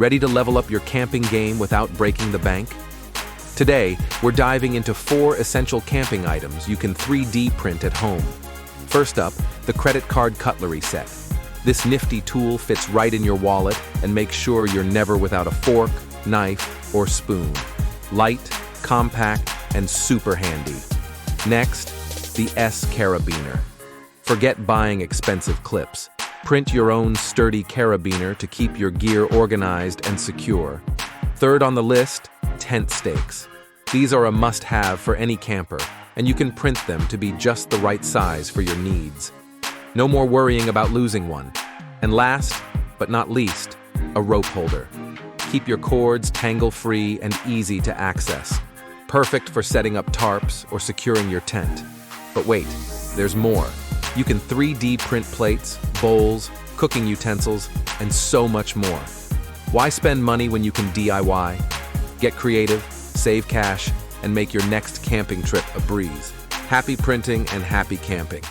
Ready to level up your camping game without breaking the bank? Today, we're diving into 4 essential camping items you can 3D print at home. First up, the credit card cutlery set. This nifty tool fits right in your wallet and makes sure you're never without a fork, knife, or spoon. Light, compact, and super handy. Next, the S-Carabiner. Forget buying expensive clips. Print your own sturdy carabiner to keep your gear organized and secure. Third on the list, tent stakes. These are a must-have for any camper, and you can print them to be just the right size for your needs. No more worrying about losing one. And last, but not least, a rope holder. Keep your cords tangle-free and easy to access. Perfect for setting up tarps or securing your tent. But wait, there's more. You can 3D print plates, bowls, cooking utensils, and so much more. Why spend money when you can DIY? Get creative, save cash, and make your next camping trip a breeze. Happy printing and happy camping.